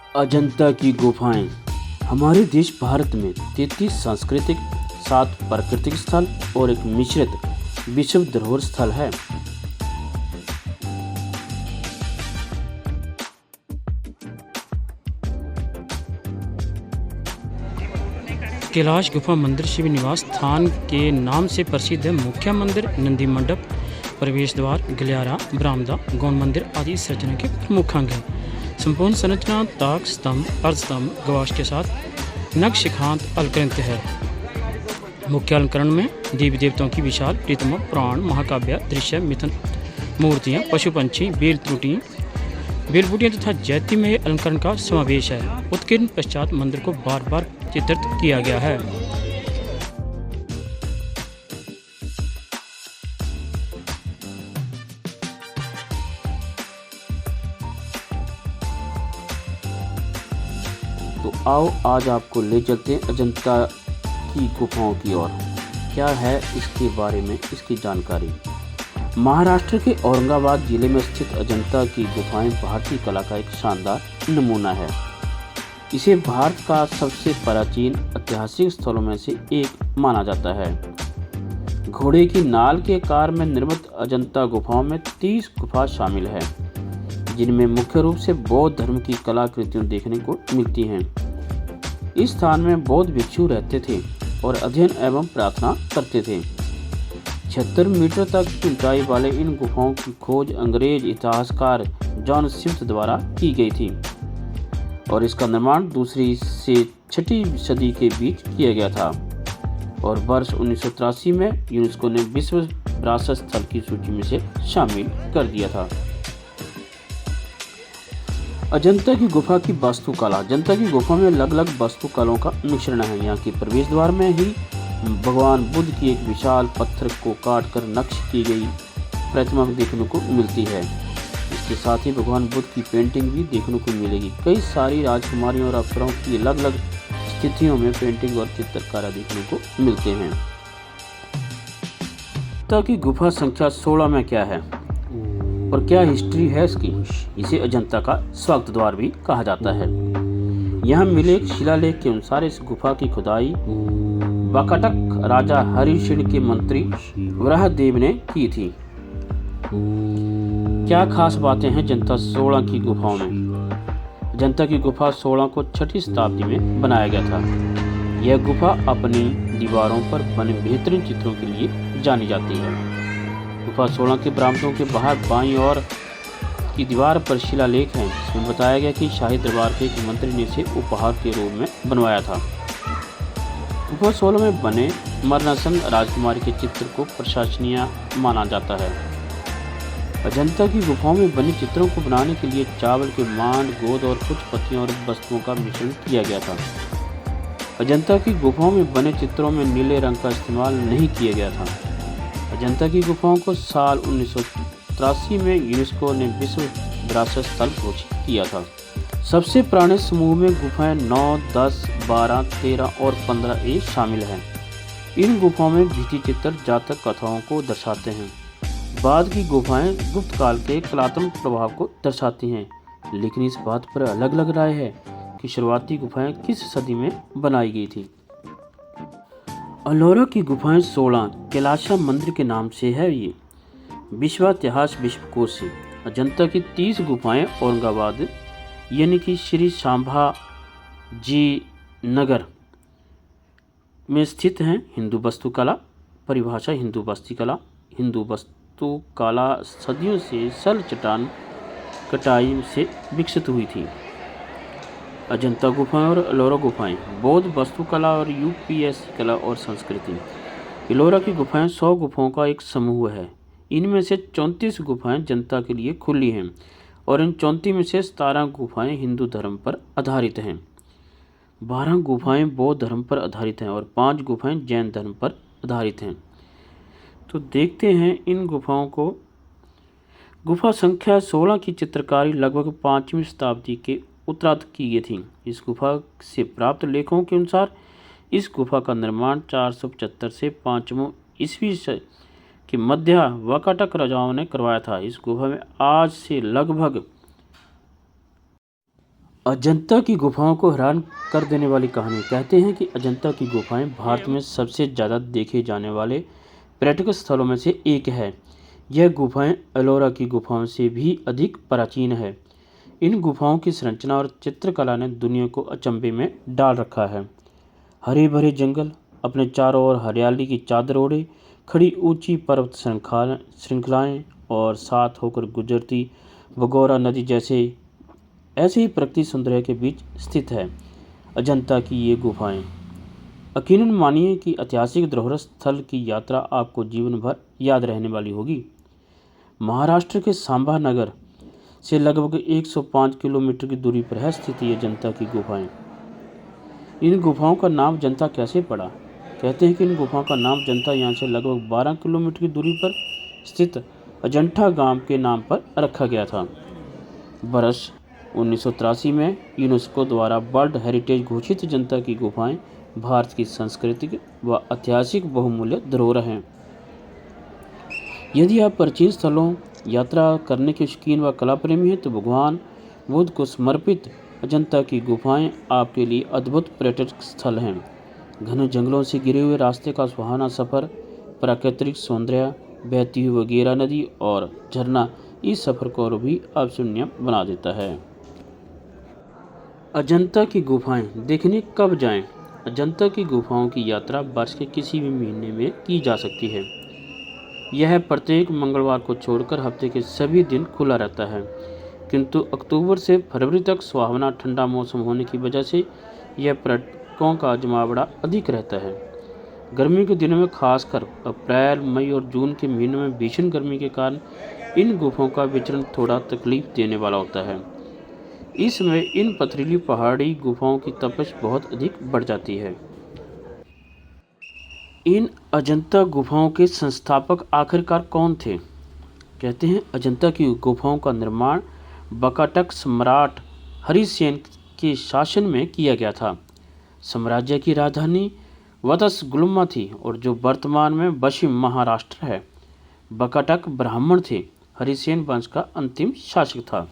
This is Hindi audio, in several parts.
अजंता की गुफाएं हमारे देश भारत में 33 सांस्कृतिक, 7 प्राकृतिक स्थल और एक मिश्रित विश्व धरोहर स्थल है। कैलाश गुफा मंदिर शिव निवास स्थान के नाम से प्रसिद्ध है। मुख्य मंदिर, नंदी मंडप, प्रवेश द्वार, गलियारा, बरामदा, गौण मंदिर आदि संरचना के प्रमुख अंग हैं। संपूर्ण संरचना ताक स्तंभ, अर्धस्तंभ, गवाक्ष के साथ नक्शिखांत अलंकृत है। मुख्य अलंकरण में देवी देवताओं की विशाल प्रतिमा, पुराण, महाकाव्य, दृश्य, मिथुन मूर्तियाँ, पशु पंछी, बेलबूटियाँ तथा जैतिमय अलंकरण का समावेश है। उत्कीर्ण पश्चात मंदिर को बार बार चित्रित किया गया है। तो आओ आज आपको ले चलते हैं अजंता की गुफाओं की ओर। क्या है इसके बारे में इसकी जानकारी। महाराष्ट्र के औरंगाबाद जिले में स्थित अजंता की गुफाएं भारतीय कला का एक शानदार नमूना है। इसे भारत का सबसे प्राचीन ऐतिहासिक स्थलों में से एक माना जाता है। घोड़े की नाल के आकार में निर्मित अजंता गुफाओं में 30 गुफा शामिल है, जिनमें मुख्य रूप से बौद्ध धर्म की कलाकृतियां देखने को मिलती हैं। इस स्थान में बौद्ध भिक्षु रहते थे और अध्ययन एवं प्रार्थना करते थे। 76 मीटर तक की ऊंचाई वाले इन गुफाओं की खोज अंग्रेज इतिहासकार जॉन स्मिथ द्वारा की गई थी और इसका निर्माण दूसरी से 6वीं सदी के बीच किया गया था और वर्ष 1983 में यूनेस्को ने विश्व विरासत स्थल की सूची में से शामिल कर दिया था। अजंता की गुफा की वास्तुकला। अजंता की गुफा में अलग अलग वास्तुकलाओं का मिश्रण है। यहाँ के प्रवेश द्वार में ही भगवान बुद्ध की एक विशाल पत्थर को काट कर नक्श की गई प्रतिमा देखने को मिलती है। इसके साथ ही भगवान बुद्ध की पेंटिंग भी देखने को मिलेगी। कई सारी राजकुमारियों और अप्सराओं की अलग अलग स्थितियों में पेंटिंग और चित्रकारी देखने को मिलते हैं। अजंता की गुफा संख्या 16 में क्या है और क्या हिस्ट्री है इसकी। इसे अजंता का स्वागत द्वार भी कहा जाता है। यहाँ मिले एक शिलालेख के अनुसार इस गुफा की खुदाई वाकाटक राजा हरिशेन के मंत्री वराहदेव ने की थी। क्या खास बातें हैं अजंता 16 की गुफाओं में। अजंता की गुफा 16 को 6वीं शताब्दी में बनाया गया था। यह गुफा अपनी दीवारों पर बने बेहतरीन चित्रों के लिए जानी जाती है। गुफा 16 के बरामदों के बाहर बाईं ओर की दीवार पर शिलालेख है, जिसमें बताया गया कि शाही दरबार के एक मंत्री ने इसे उपहार के रूप में बनवाया था। गुफा 16 में बने मरणासन राजकुमारी के चित्र को प्रशंसनीय माना जाता है। अजंता की गुफाओं में बने चित्रों को बनाने के लिए चावल के मांड, गोंद और कुछ पत्तियों और वस्तुओं का मिश्रण किया गया था। अजंता की गुफाओं में बने चित्रों में नीले रंग का इस्तेमाल नहीं किया गया था। अजंता की गुफाओं को साल 1983 में यूनेस्को ने विश्व विरासत स्थल घोषित किया था। सबसे पुराने समूह में गुफाएं 9, 10, 12, 13 और 15A शामिल हैं। इन गुफाओं में भित्ति चित्र जातक कथाओं को दर्शाते हैं। बाद की गुफाएं गुप्त काल के कलात्मक प्रभाव को दर्शाती हैं, लेकिन इस बात पर अलग अलग राय है कि शुरुआती गुफाएं किस सदी में बनाई गई थी। अल्लोरा की गुफाएं 16 कैलाशा मंदिर के नाम से है। ये विश्व इतिहास विश्वकोश से। अजंता की 30 गुफाएं औरंगाबाद यानी कि श्री शांभा जी नगर में स्थित हैं। हिंदू वास्तुकला परिभाषा। हिंदू वास्तुकला सदियों से सल चट्टान कटाई से विकसित हुई थी। अजंता गुफाएं और एलोरा गुफाएं। बौद्ध वास्तुकला और यूपीएससी कला और संस्कृति। एलोरा की गुफाएं 100 गुफाओं का एक समूह है। इनमें से 34 गुफाएं जनता के लिए खुली हैं और इन 34 में से 17 गुफाएं हिंदू धर्म पर आधारित हैं, 12 गुफाएं बौद्ध धर्म पर आधारित हैं और 5 गुफाएं जैन धर्म पर आधारित हैं। तो देखते हैं इन गुफाओं को। गुफा संख्या 16 की चित्रकारी लगभग 5वीं शताब्दी के उत्तरार्ध की गई थी। इस गुफा से प्राप्त लेखों के अनुसार इस गुफा का निर्माण 475 से 5वीं ईस्वी के मध्य वाकाटक राजाओं ने करवाया था। इस गुफा में आज से लगभग अजंता की गुफाओं को हैरान कर देने वाली कहानी। कहते हैं कि अजंता की गुफाएं भारत में सबसे ज़्यादा देखे जाने वाले पर्यटक स्थलों में से एक है। यह गुफाएं एलोरा की गुफाओं से भी अधिक प्राचीन है। इन गुफाओं की संरचना और चित्रकला ने दुनिया को अचंभे में डाल रखा है। हरे भरे जंगल, अपने चारों ओर हरियाली की चादर ओढ़े खड़ी ऊंची पर्वत श्रृंखलाएं और साथ होकर गुजरती भगोरा नदी जैसे ऐसे ही प्रकृति सौंदर्य के बीच स्थित है अजंता की ये गुफाएं। यकीनन मानिए कि ऐतिहासिक धरोहर स्थल की यात्रा आपको जीवन भर याद रहने वाली होगी। महाराष्ट्र के सांबा नगर से लगभग 105 किलोमीटर की दूरी पर है स्थित ये अजंता की गुफाएं। इन गुफाओं का नाम अजंता कैसे पड़ा? कहते हैं कि इन गुफाओं का नाम अजंता यहाँ से लगभग 12 किलोमीटर की दूरी पर स्थित अजंठा गांव के नाम पर रखा गया था। वर्ष 1983 में यूनेस्को द्वारा वर्ल्ड हेरिटेज घोषित अजंता की गुफाएं भारत की सांस्कृतिक व ऐतिहासिक बहुमूल्य धरोहर हैं। यदि आप प्राचीन स्थलों यात्रा करने के शौकीन व कला प्रेमी हैं तो भगवान बुद्ध को समर्पित अजंता की गुफाएं आपके लिए अद्भुत पर्यटक स्थल हैं। घने जंगलों से घिरे हुए रास्ते का सुहाना सफ़र, प्राकृतिक सौंदर्य, बहती हुई वगैरह नदी और झरना इस सफ़र को और भी अविस्मरणीय बना देता है। अजंता की गुफाएं देखने कब जाएं? अजंता की गुफाओं की यात्रा वर्ष के किसी भी महीने में की जा सकती है। यह प्रत्येक मंगलवार को छोड़कर हफ्ते के सभी दिन खुला रहता है, किंतु अक्टूबर से फरवरी तक सुहावना ठंडा मौसम होने की वजह से यह पर्यटकों का जमावड़ा अधिक रहता है। गर्मी के दिनों में खासकर अप्रैल, मई और जून के महीनों में भीषण गर्मी के कारण इन गुफाओं का विचरण थोड़ा तकलीफ देने वाला होता है। इस समय इन पथरीली पहाड़ी गुफाओं की तपश बहुत अधिक बढ़ जाती है। इन अजंता गुफाओं के संस्थापक आखिरकार कौन थे? कहते हैं अजंता की गुफाओं का निर्माण बकाटक सम्राट हरिसेन के शासन में किया गया था। साम्राज्य की राजधानी वत्सगुल्मा थी और जो वर्तमान में पश्चिम महाराष्ट्र है। बकाटक ब्राह्मण थे। हरिसेन वंश का अंतिम शासक था।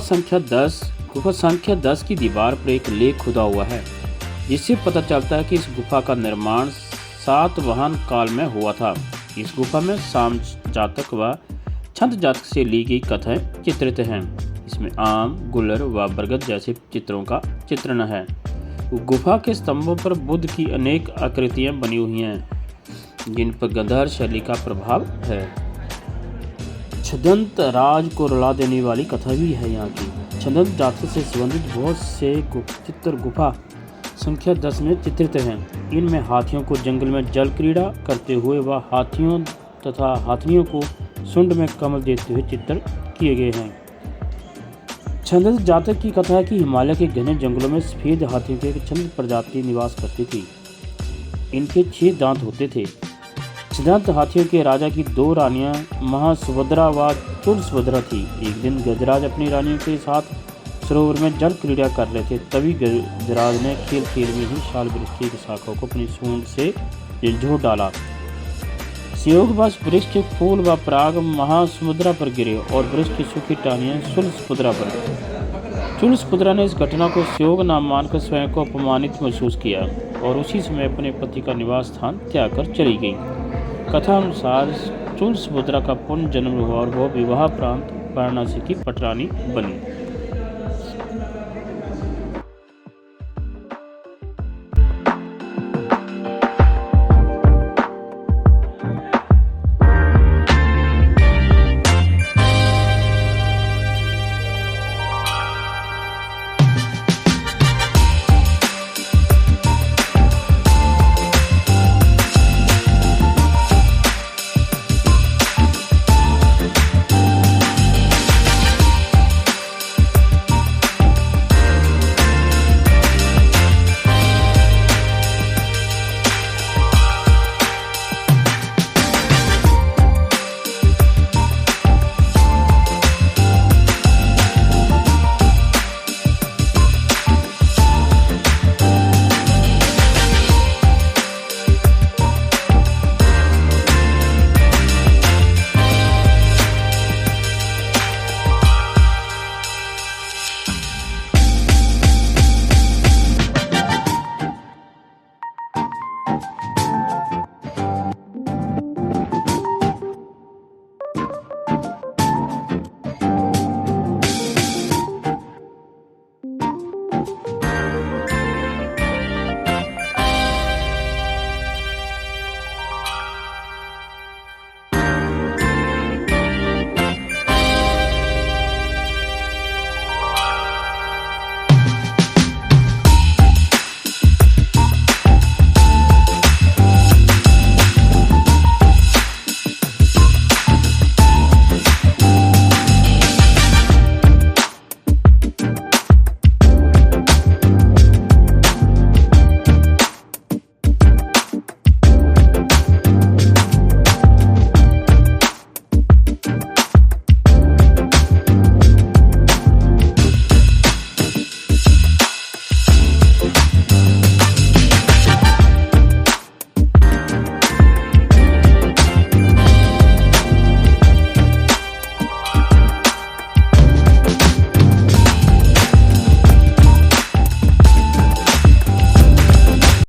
गुफा संख्या 10 की दीवार पर एक लेख खुदा हुआ है, जिससे पता चलता है कि इस गुफा का निर्माण सातवाहन काल में हुआ था। इस गुफा में साम जातक व छंद जातक से ली गई कथाएं चित्रित हैं। इसमें आम, गुलर व बरगद जैसे चित्रों का चित्रण है। गुफा के स्तंभों पर बुद्ध की अनेक आकृतियां बनी हुई हैं, जिन पर गंधर्व शैली का प्रभाव है। छदंत राज को रुला देने वाली कथा भी है यहाँ की। छदंत जातक से संबंधित बहुत से चित्र गुफा संख्या 10 में चित्रित हैं। इनमें हाथियों को जंगल में जल क्रीड़ा करते हुए व हाथियों तथा हाथियों को सुंड में कमल देते हुए चित्र किए गए हैं। छदंत जातक की कथा है कि हिमालय के घने जंगलों में सफेद हाथियों की एक छदंत प्रजाति निवास करती थी। इनके 6 दांत होते थे। छदंत हाथियों के राजा की 2 रानियां महासुभद्रा व चूड़सुभद्रा थी। एक दिन गजराज अपनी रानियों के साथ सरोवर में जल क्रीड़ा कर रहे थे। तभी गजराज ने खेल खेल में ही शाल वृक्ष की शाखाओं को अपनी सूंड से झोंक डाला। संयोगवश वृक्ष के फूल व पराग महासुभद्रा पर गिरे और वृक्ष की सूखी टहनियां चूड़सुभद्रा पर। चूड़सुभद्रा ने इस घटना को संयोग न मानकर स्वयं को अपमानित महसूस किया और उसी समय अपने पति का निवास स्थान त्याग कर चली गई। कथा अनुसार चूड़सुभद्रा का पुनर्जन्म हुआ और वह विवाह प्रांत वाराणसी की पटरानी बनी।